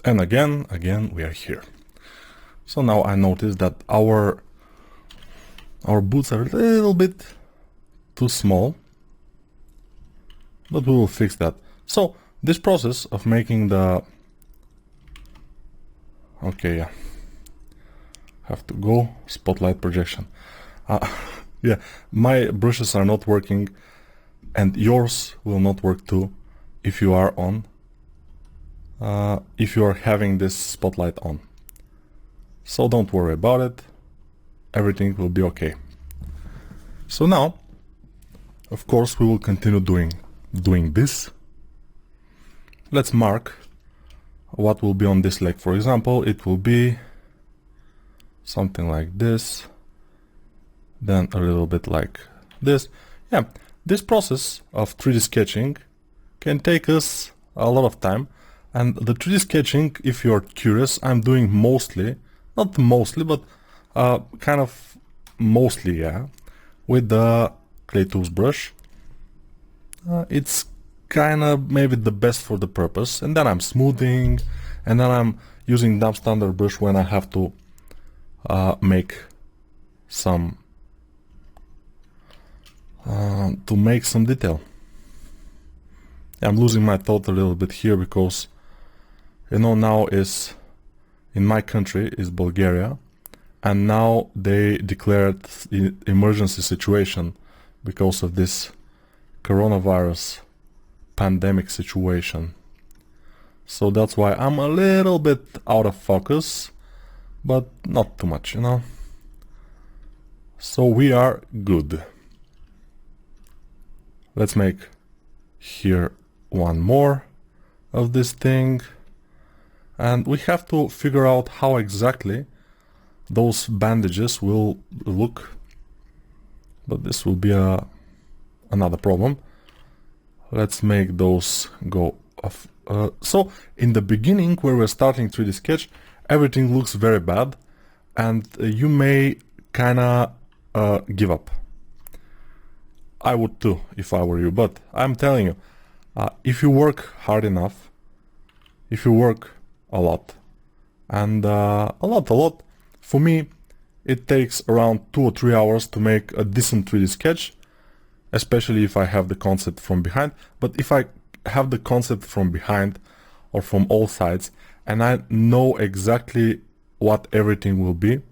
And again, we are here. So now I notice that our boots are a little bit too small, but we will fix that. So this process of making the... Okay, yeah. Have to go, spotlight projection. Yeah, my brushes are not working, and yours will not work too if you are on, if you are having this spotlight on. So don't worry about it, everything will be okay. So now, of course, we will continue doing this. Let's mark what will be on this leg. For example, it will be something like this, then a little bit like this. Yeah, this process of 3D sketching can take us a lot of time, and the 3D sketching, if you're curious, I'm doing mostly, not mostly, but kind of mostly, yeah, with the Clay Tools brush. It's kind of maybe the best for the purpose, and then I'm smoothing, and then I'm using dump standard brush when I have to make some detail. I'm losing my thought a little bit here because, you know, now is in my country is Bulgaria, and now they declared emergency situation because of this coronavirus pandemic situation. So that's why I'm a little bit out of focus, but not too much, you know. So we are good. Let's make here one more of this thing, and we have to figure out how exactly those bandages will look, but this will be another problem. Let's make those go off. So in the beginning, where we're starting 3D sketch, everything looks very bad, and you may kinda give up. I would too, if I were you, but I'm telling you, if you work hard enough, if you work a lot, and a lot, for me, it takes around 2 or 3 hours to make a decent 3D sketch, especially if I have the concept from behind. But if I have the concept from behind or from all sides, and I know exactly what everything will be,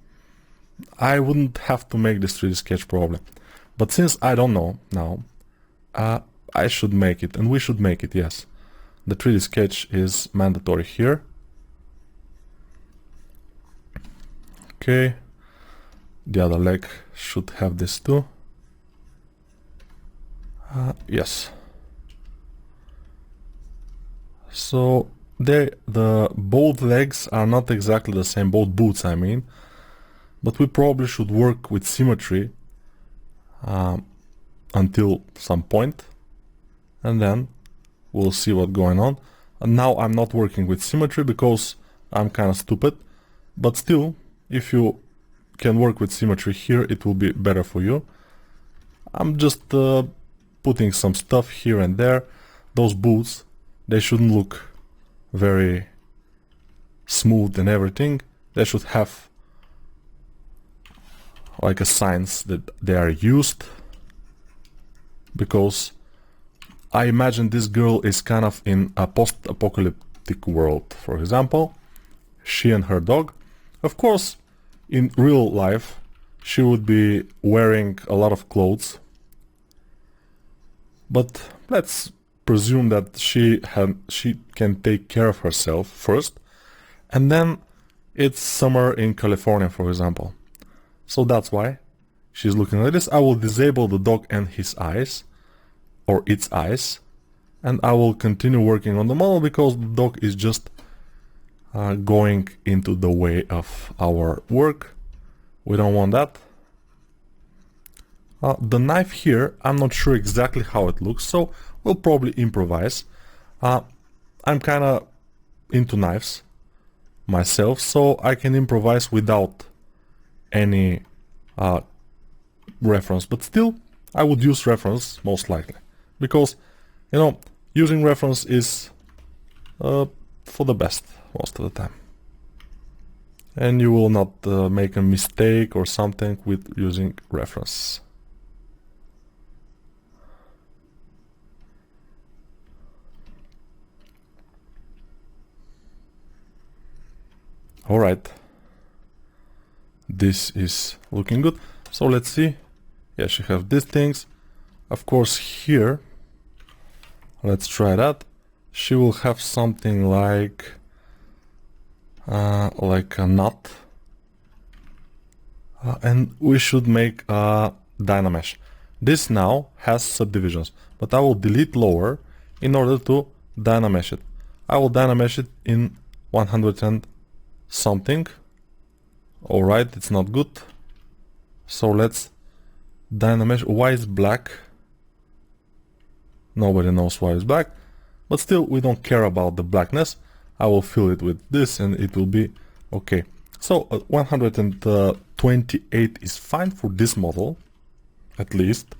I wouldn't have to make this 3D sketch probably. But since I don't know now, I should make it, and we should make it, yes. The 3D sketch is mandatory here. Okay, the other leg should have this too. Yes. So the both legs are not exactly the same, both boots I mean, but we probably should work with symmetry until some point, and then we'll see what's going on. And now I'm not working with symmetry because I'm kind of stupid, but still, if you can work with symmetry here, it will be better for you. I'm just putting some stuff here and there. Those boots, they shouldn't look very smooth and everything. They should have like a signs that they are used, because I imagine this girl is kind of in a post-apocalyptic world. For example, she and her dog. Of course, in real life, she would be wearing a lot of clothes, but let's presume that she can take care of herself first, and then it's summer in California, for example. So that's why she's looking like this. I will disable the dog and his eyes, or its eyes, and I will continue working on the model because the dog is just going into the way of our work. We don't want that. The knife here, I'm not sure exactly how it looks, so we'll probably improvise. I'm kind of into knives myself, so I can improvise without any reference, but still I would use reference most likely, because, you know, using reference is for the best most of the time. And you will not make a mistake or something with using reference. Alright, this is looking good. So let's see. Yes, you have these things. Of course here, let's try that. She will have something like a knot. And we should make a Dynamesh. This now has subdivisions, but I will delete lower in order to Dynamesh it. I will Dynamesh it in 100 and something. Alright, it's not good. So let's Dynamesh. Why is black? Nobody knows why it's black, but still we don't care about the blackness. I will fill it with this and it will be okay. So 128 is fine for this model, at least.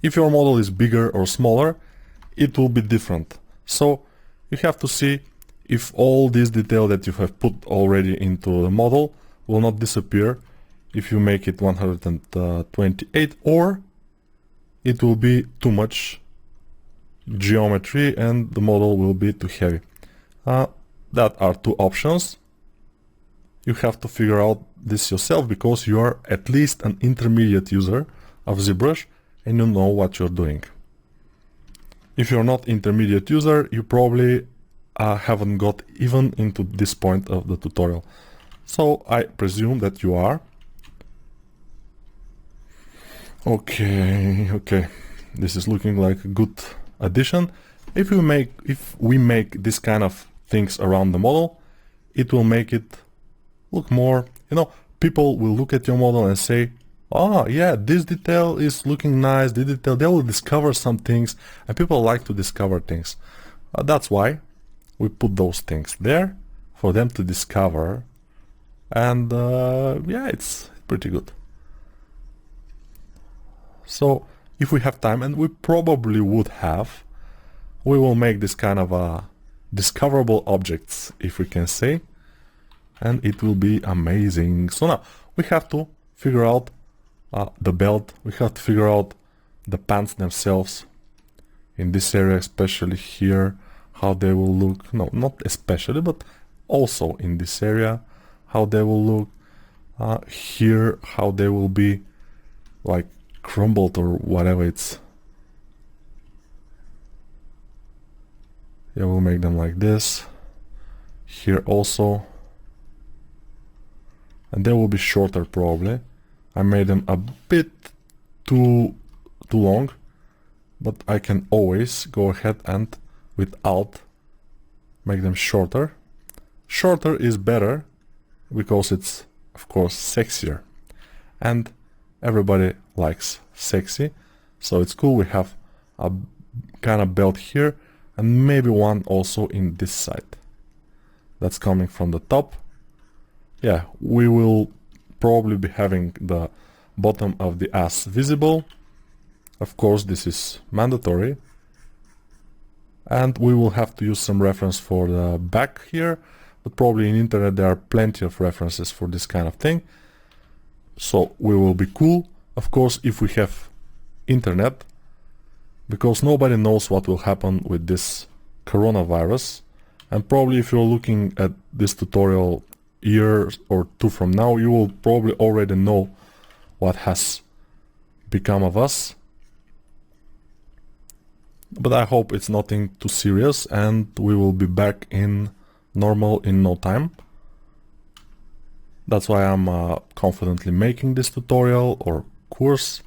If your model is bigger or smaller, it will be different. So you have to see if all this detail that you have put already into the model will not disappear if you make it 128, or it will be too much geometry and the model will be too heavy. That are two options. You have to figure out this yourself because you are at least an intermediate user of ZBrush and you know what you're doing. If you're not intermediate user, you probably haven't got even into this point of the tutorial. So I presume that you are. Okay. This is looking like a good addition. If we make this kind of things around the model, it will make it look more, people will look at your model and say, oh yeah, this detail is looking nice, this detail, they will discover some things, and people like to discover things. That's why we put those things there for them to discover, and yeah, it's pretty good. So if we have time, and we probably would have, we will make this kind of discoverable objects, if we can say, and it will be amazing. So now we have to figure out the belt, we have to figure out the pants themselves in this area, especially here, how they will look. No, not especially, but also in this area, how they will look. Here, how they will be like crumbled or whatever it's. Yeah, we'll make them like this. Here also. And they will be shorter probably. I made them a bit too long, but I can always go ahead and with Alt make them shorter. Shorter is better because it's of course sexier, and everybody likes sexy, so it's cool. We have a kind of belt here and maybe one also in this side that's coming from the top. Yeah, we will probably be having the bottom of the ass visible. Of course, this is mandatory. And we will have to use some reference for the back here, but probably in internet there are plenty of references for this kind of thing. So we will be cool, of course, if we have internet, because nobody knows what will happen with this coronavirus. And probably if you're looking at this tutorial year or two from now, you will probably already know what has become of us. But I hope it's nothing too serious and we will be back in normal in no time. That's why I'm confidently making this tutorial or course,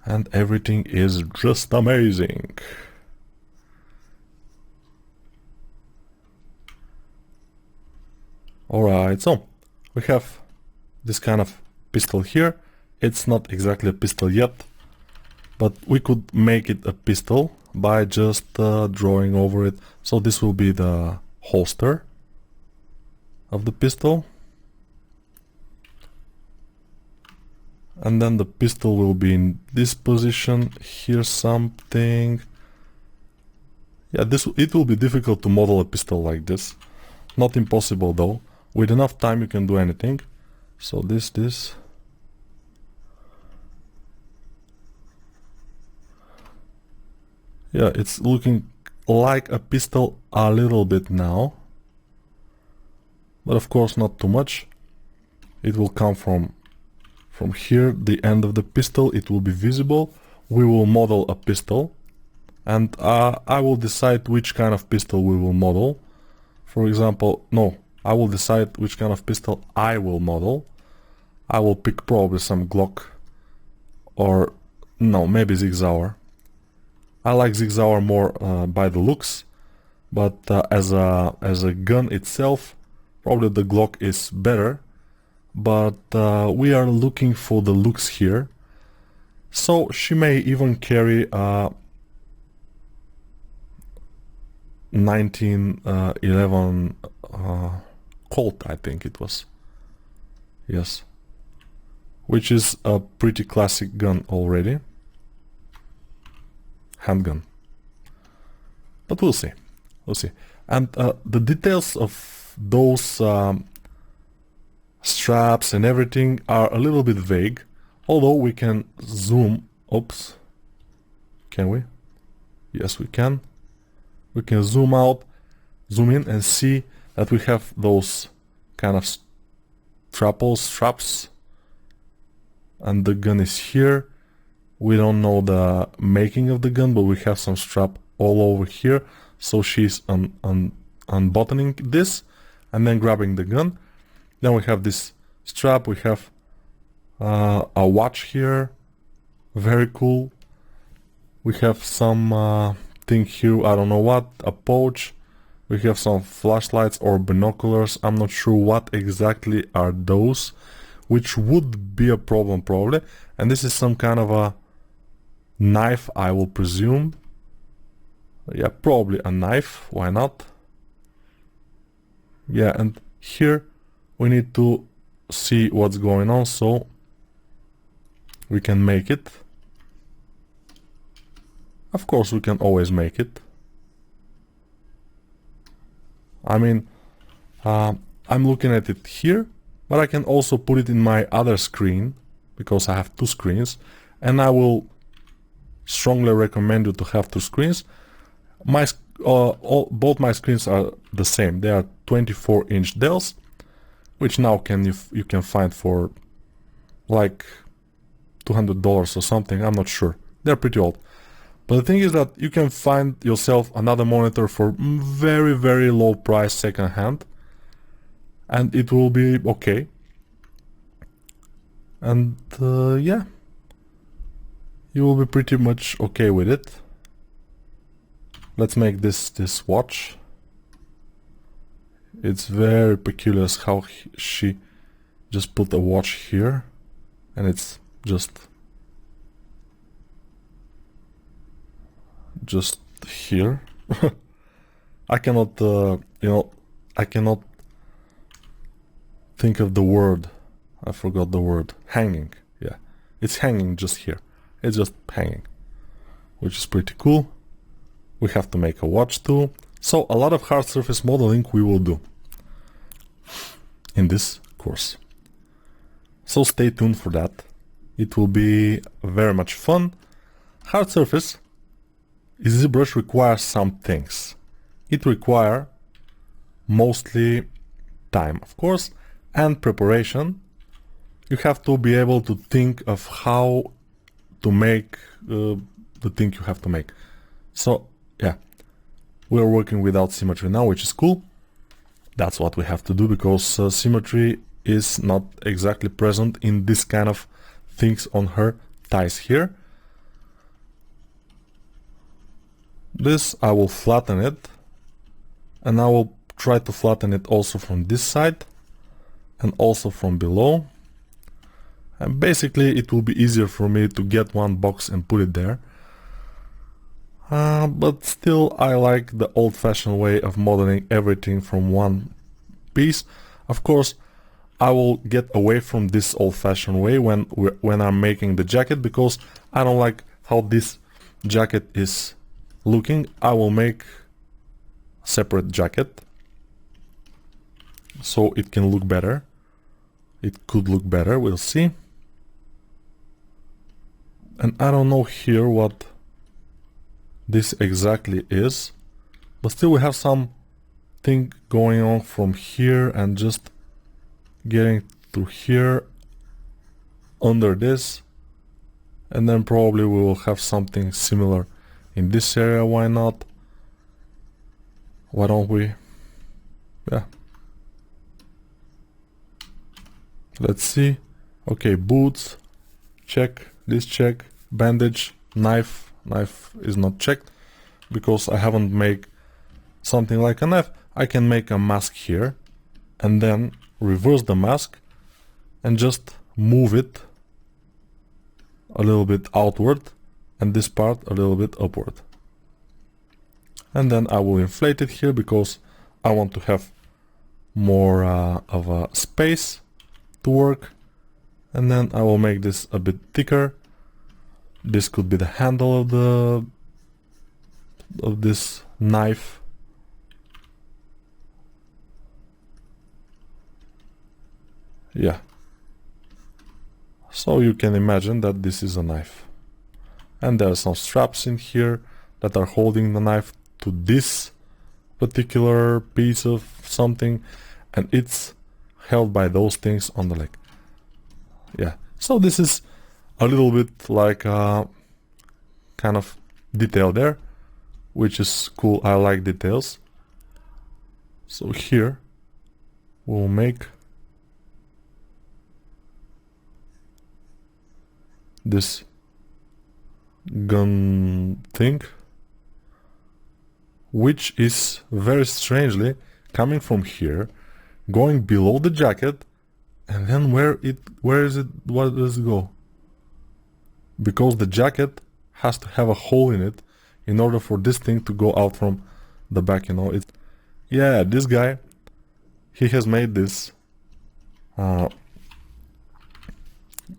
and everything is just amazing. Alright, so we have this kind of pistol here. It's not exactly a pistol yet, but we could make it a pistol by just drawing over it. So this will be the holster of the pistol. And then the pistol will be in this position. Here's something. Yeah, it will be difficult to model a pistol like this. Not impossible though. With enough time you can do anything. So this. Yeah, it's looking like a pistol a little bit now. But of course not too much. It will come from here, the end of the pistol, it will be visible. We will model a pistol. And I will decide which kind of pistol we will model. For example, no, I will decide which kind of pistol I will model. I will pick probably some Glock or no, maybe Sig Sauer. I like Sig Sauer more by the looks, but as a gun itself, probably the Glock is better. But we are looking for the looks here. So she may even carry 1911 Colt, I think it was. Yes. Which is a pretty classic gun already. Handgun. But we'll see. We'll see. And the details of those straps and everything are a little bit vague. Although we can zoom. Oops. Can we? Yes, we can. We can zoom out, zoom in and see that we have those kind of straps. And the gun is here. We don't know the making of the gun, but we have some strap all over here. So she's unbuttoning this and then grabbing the gun. Then we have this strap. We have a watch here. Very cool. We have some thing here, I don't know what, a pouch. We have some flashlights or binoculars. I'm not sure what exactly are those, which would be a problem probably. And this is some kind of a knife, I will presume. Yeah, probably a knife, why not? Yeah, and here we need to see what's going on, so we can make it. Of course, we can always make it. I mean, I'm looking at it here, but I can also put it in my other screen, because I have two screens, and I will strongly recommend you to have two screens. Both my screens are the same. They are 24-inch Dells, which now you can find for like $200 or something. I'm not sure. They're pretty old. But the thing is that you can find yourself another monitor for very, very low price second hand, and it will be okay. And yeah, you will be pretty much okay with it. Let's make this watch. It's very peculiar how she just put a watch here, and it's just here. I cannot, I cannot think of the word. I forgot the word. Hanging. Yeah, it's hanging just here. It's just hanging, which is pretty cool. We have to make a watch too. So a lot of hard surface modeling we will do in this course. So stay tuned for that. It will be very much fun. Hard surface, ZBrush requires some things. It requires mostly time, of course, and preparation. You have to be able to think of how to make the thing you have to make. So yeah, we're working without symmetry now, which is cool. That's what we have to do, because symmetry is not exactly present in this kind of things on her thighs here. This I will flatten it, and I will try to flatten it also from this side and also from below. And basically it will be easier for me to get one box and put it there. But still I like the old-fashioned way of modeling everything from one piece. Of course I will get away from this old-fashioned way when I'm making the jacket, because I don't like how this jacket is looking. I will make separate jacket, so it can look better. It could look better, we'll see. And I don't know here what this exactly is, but still we have some thing going on from here and just getting to here under this, and then probably we will have something similar in this area. Why not? Why don't we? Yeah. Let's see. Okay, boots, check. This check. Bandage, knife. Knife is not checked because I haven't made something like a knife. I can make a mask here and then reverse the mask and just move it a little bit outward and this part a little bit upward. And then I will inflate it here because I want to have more of a space to work. And then I will make this a bit thicker. This could be the handle of this knife. Yeah. So you can imagine that this is a knife. And there are some straps in here that are holding the knife to this particular piece of something, and it's held by those things on the leg. Yeah. So this is a little bit like a kind of detail there, which is cool. I like details. So here we'll make this gun thing, which is very strangely coming from here, going below the jacket, and then where does it go? Because the jacket has to have a hole in it in order for this thing to go out from the back, you know. Yeah, this guy, he has made this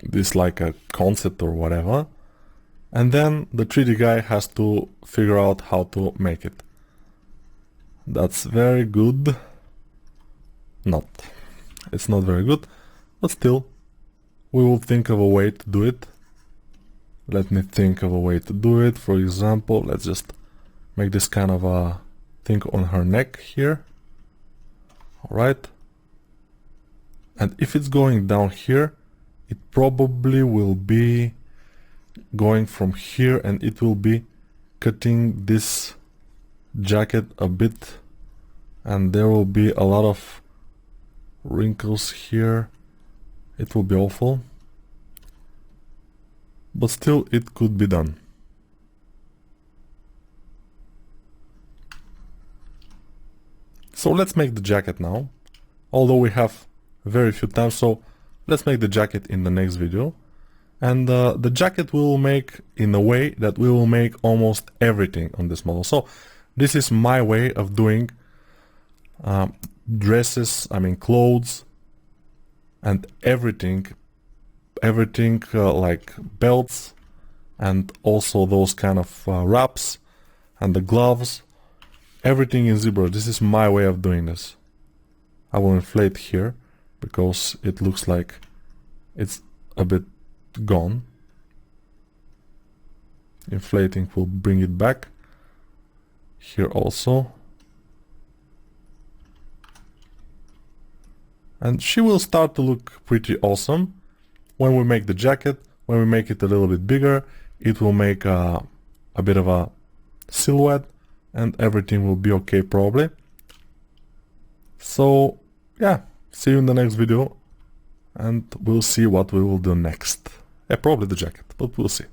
this like a concept or whatever, and then the 3D guy has to figure out how to make it. That's very good. It's not very good, but still we will think of a way to do it. Let me think of a way to do it. For example, let's just make this kind of a thing on her neck here. Alright. And if it's going down here, it probably will be going from here and it will be cutting this jacket a bit, and there will be a lot of wrinkles here. It will be awful, but still it could be done. So let's make the jacket now, although we have very few times, so let's make the jacket in the next video. And the jacket we will make in a way that we will make almost everything on this model. So this is my way of doing dresses, I mean clothes, and everything like belts, and also those kind of wraps and the gloves, everything in ZBrush. This is my way of doing this. I will inflate here because it looks like it's a bit gone. Inflating will bring it back. Here also. And she will start to look pretty awesome. When we make the jacket, when we make it a little bit bigger, it will make a bit of a silhouette and everything will be okay probably. So yeah, see you in the next video and we'll see what we will do next. Yeah, probably the jacket, but we'll see.